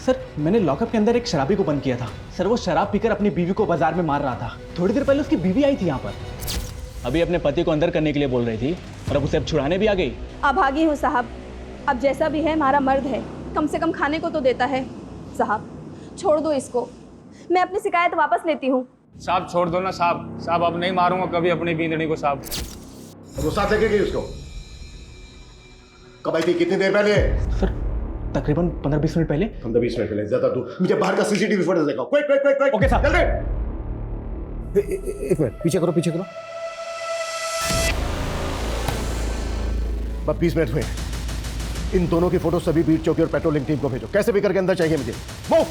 सर मैंने लॉकअप के अंदर एक शराबी को बंद किया था। सर वो शराब पीकर अपनी बीवी को बाजार में मार रहा था। थोड़ी देर पहले उसकी बीवी आई थी यहाँ पर, अभी अपने पति को अंदर करने के लिए बोल रही थी और अब उसे अब छुड़ाने भी आ गई। अभागी हूँ साहब, अब जैसा भी है हमारा मर्द है, कम से कम खाने को तो देता है। साहब छोड़ दो इसको, मैं अपनी शिकायत वापस लेती हूँ। साहब छोड़ दो ना साहब, साहब अब नहीं मारूंगा कभी अपनी बींदनी को साहब। वो साथ लेके गई उसको? कब आई थी? कितनी देर पहले? सर तकरीबन 15-20 मिनट पहले। 15-20 मिनट पहले? ज्यादा दूर? मुझे बाहर का सीसीटीवी फुटेज दिखाओ। Quick quick quick quick. Okay साहब। जल्दी। एक मिनट पीछे करो, पीछे करो। बस 20 मिनट हुए। इन दोनों की फोटो सभी बीट चौकी और पेट्रोलिंग टीम को भेजो, कैसे भी करके अंदर चाहिए मुझे। मूव।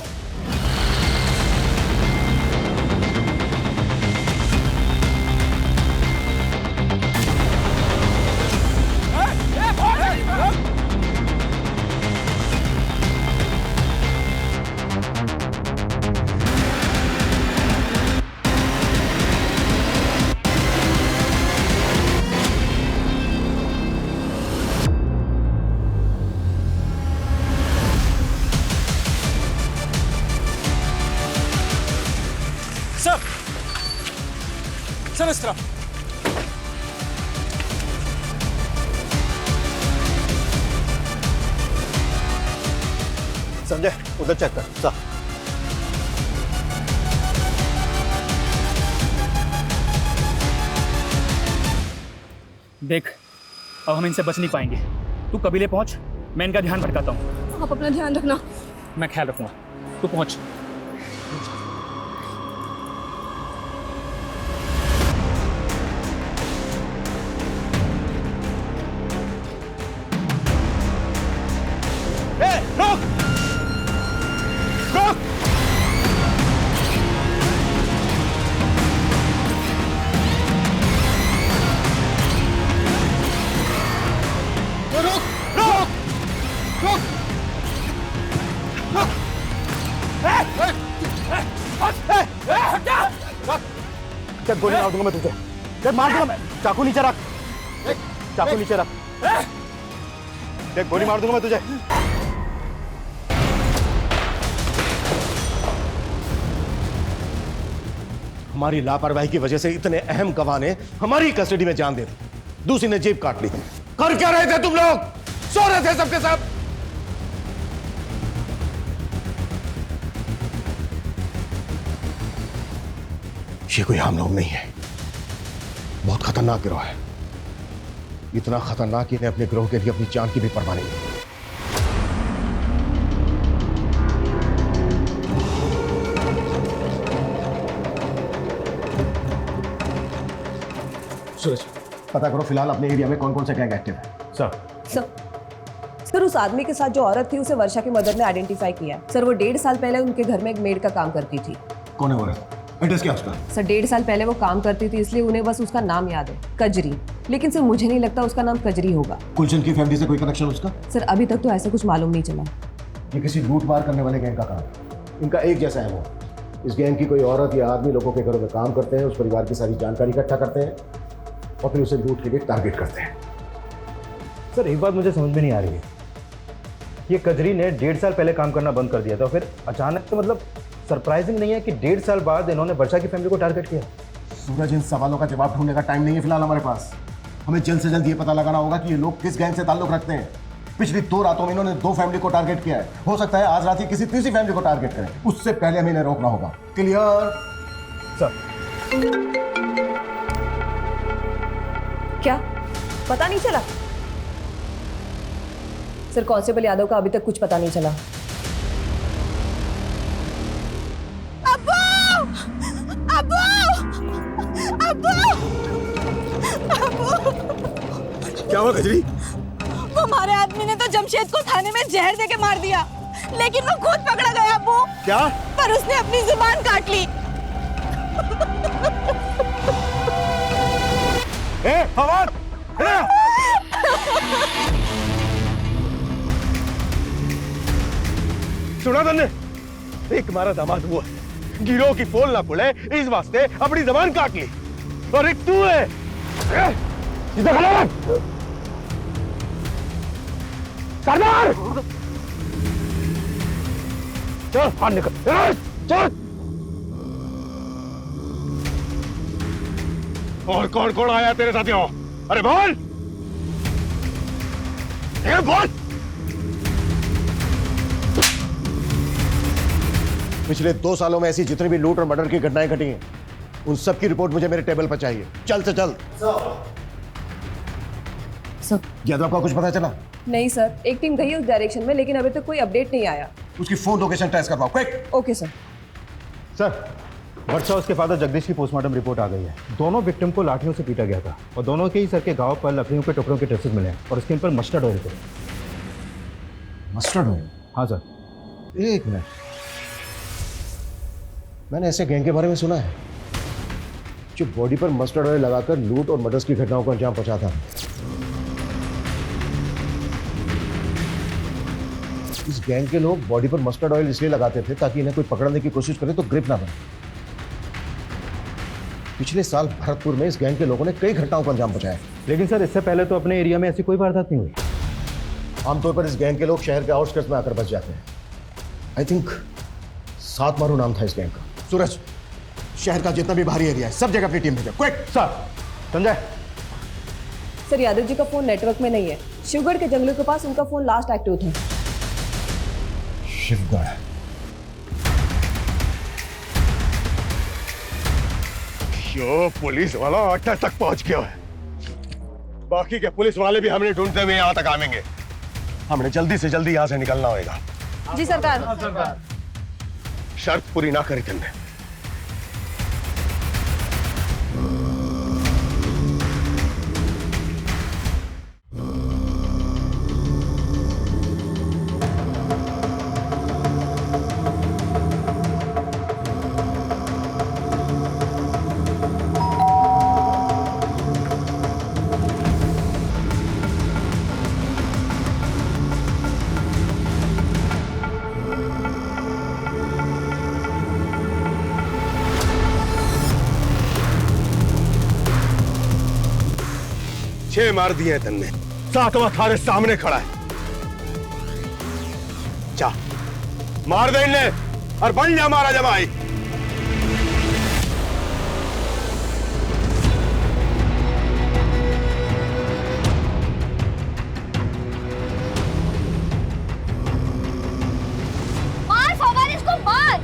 सर इस तरफ। संजय उधर चेक कर। सा देख अब हम इनसे बच नहीं पाएंगे, तू कबीले पहुंच, मैं इनका ध्यान भटकाता हूँ। आप अपना ध्यान रखना। मैं ख्याल रखूंगा, तू पहुंच। देख गोली मार दूंगा मैं तुझे, देख मार दूंगा मैं। चाकू नीचे रख, चाकू नीचे रख, देख गोली मार दूंगा मैं तुझे। हमारी लापरवाही की वजह से इतने अहम गवाह ने हमारी कस्टडी में जान दे दी, दूसरी ने जेब काट ली। कर क्या रहे थे तुम लोग? सो रहे थे सबके सब। ये कोई आम लोग नहीं है, बहुत खतरनाक गिरोह है। इतना खतरनाक कि इन्हें अपने गिरोह के लिए अपनी जान की भी परवाह नहीं है। सूरज, पता करो फिलहाल अपने एरिया में कौन कौन से गैंग एक्टिव है। सर उस आदमी के साथ जो औरत थी उसे वर्षा की मदर ने आइडेंटिफाई किया। सर वो 1.5 साल पहले उनके घर में एक मेड का काम करती थी। कौन है वो? एड्रेस क्या उसका? सर 1.5 साल पहले वो काम करती थी, इसलिए उन्हें बस उसका नाम याद है, कजरी। लेकिन सर मुझे नहीं लगता उसका नाम कजरी होगा। गुलशन की फैमिली से कोई कनेक्शन उसका? सर अभी तक तो ऐसा कुछ मालूम नहीं चला। ये किसी लूट मार करने वाले गैंग का काम है। इनका एक जैसा है वो। इस गैंग की कोई औरत या आदमी लोगों के घरों में काम करते हैं, उस परिवार की सारी जानकारी इकट्ठा करते हैं और फिर उसे लूट के लिए टारगेट करते हैं। सर एक बात मुझे समझ में नहीं आ रही है, ये कजरी ने 1.5 साल पहले काम करना बंद कर दिया था, फिर अचानक तो मतलब सरप्राइजिंग नहीं है कि 1.5 साल बाद इन्होंने वर्षा की फैमिली को टारगेट किया। सूरज, इन सवालों का जवाब ढूंढने का टाइम नहीं है फिलहाल हमारे पास। हमें जल्द से जल्द ये पता लगाना होगा कि ये लोग किस गैंग से ताल्लुक रखते हैं। पिछली 2 रातों में इन्होंने 2 फैमिली को टारगेट किया है। हो सकता है आज रात ही किसी तीसरी फैमिली को टारगेट करें। उससे पहले हमें इन्हें रोकना होगा। क्लियर? सर क्या पता नहीं चला? सर कांस्टेबल यादव का अभी तक कुछ पता नहीं चला। अब्बू! अब्बू! अब्बू! अब्बू! क्या हुआ कजरी? वो हमारे आदमी ने तो जमशेद को थाने में जहर देके मार दिया, लेकिन वो खुद पकड़ा गया अब्बू। क्या? पर उसने अपनी जुबान काट ली। फवाद! सुना तुमने? एक हमारा दामाद हुआ, गिरोह की पोल ना खुले इस वास्ते अपनी जबान काट ली, और एक तू है। सरदार! चल बाहर निकल, चल। और कौन कौन आया तेरे साथियों? अरे बोल, बोल। पिछले 2 सालों में ऐसी जितनी भी लूट और मर्डर की घटनाएं घटी हैं, उन सब की रिपोर्ट मुझे मेरे टेबल पर चाहिए, जल्द से जल्द। सर यादव का कुछ पता चला? नहीं सर, एक टीम गई उस डायरेक्शन में, लेकिन अभी तक कोई अपडेट नहीं आया। उसकी फोन लोकेशन ट्रेस करवाओ, क्विक। Okay sir. सर वर्षा उसके फादर जगदीश की पोस्टमार्टम रिपोर्ट आ गई है। दोनों विक्टिम को लाठियों से पीटा गया था और दोनों के ही सर के घाव पर लकड़ियों के टुकड़ों के ट्रेसेस मिले और स्किन पर मस्टर्ड ऑयल थे। Mustard oil? हाँ सर। एक मिनट, मैंने ऐसे गैंग के बारे में सुना है जो बॉडी पर मस्टर्ड ऑयल लगाकर लूट और मर्डर्स की घटनाओं को अंजाम पहुंचाता है। इस गैंग के लोग बॉडी पर मस्टर्ड ऑयल इसलिए लगाते थे ताकि इन्हें कोई पकड़ने की कोशिश करे तो ग्रिप ना बने। पिछले साल भरतपुर में इस गैंग के लोगों ने कई घटनाओं को अंजाम पहुंचाया, लेकिन सर इससे पहले तो अपने एरिया में ऐसी कोई वारदात नहीं हुई। आमतौर पर इस गैंग के लोग शहर के आउटस्कर्ट्स में आकर बच जाते हैं। आई थिंक 7 मारू नाम था इस गैंग का। सूरज, शहर का जितना भी बाहरी एरिया है सब जगह अपनी टीम भेजो, quick. Sir. Sanjay. Sir Yadav ji का फोन नेटवर्क में नहीं है। शिवगढ़ के जंगलों के पास उनका फोन लास्ट एक्टिव था। शिवगढ़? यो पुलिस वाला अड्डा तक पहुंच गया है। बाकी के पुलिस वाले भी हमने ढूंढते हुए यहां तक आवेंगे। हमने जल्दी से जल्दी यहां से निकलना होगा। जी सरकार। शर्त पूरी ना करी तुमने। 6 मार दिए हैं तन्ने, 7वां थारे सामने खड़ा है। जा मार दे इन्हें और बन जा मारा जमाई। मार फवाद, इसको मार।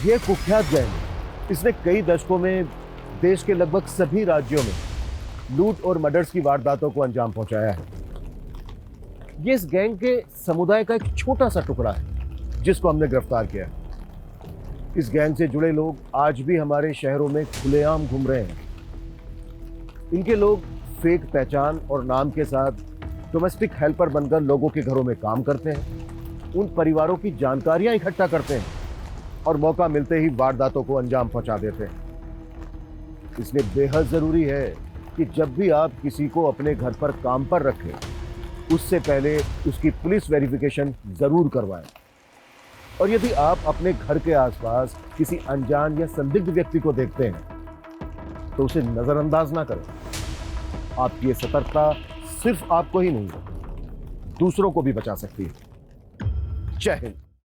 ये कुख्यात गैंग इसने कई दशकों में देश के लगभग सभी राज्यों में लूट और मर्डर्स की वारदातों को अंजाम पहुंचाया है। ये इस गैंग के समुदाय का एक छोटा सा टुकड़ा है जिसको हमने गिरफ्तार किया है। इस गैंग से जुड़े लोग आज भी हमारे शहरों में खुलेआम घूम रहे हैं। इनके लोग फेक पहचान और नाम के साथ डोमेस्टिक हेल्पर बनकर लोगों के घरों में काम करते हैं, उन परिवारों की जानकारियां इकट्ठा करते हैं और मौका मिलते ही वारदातों को अंजाम पहुंचा देते हैं। इसलिए बेहद जरूरी है कि जब भी आप किसी को अपने घर पर काम पर रखें उससे पहले उसकी पुलिस वेरिफिकेशन जरूर करवाएं। और यदि आप अपने घर के आसपास किसी अनजान या संदिग्ध व्यक्ति को देखते हैं तो उसे नजरअंदाज ना करें। आपकी ये सतर्कता सिर्फ आपको ही नहीं दूसरों को भी बचा सकती है। जय हिंद।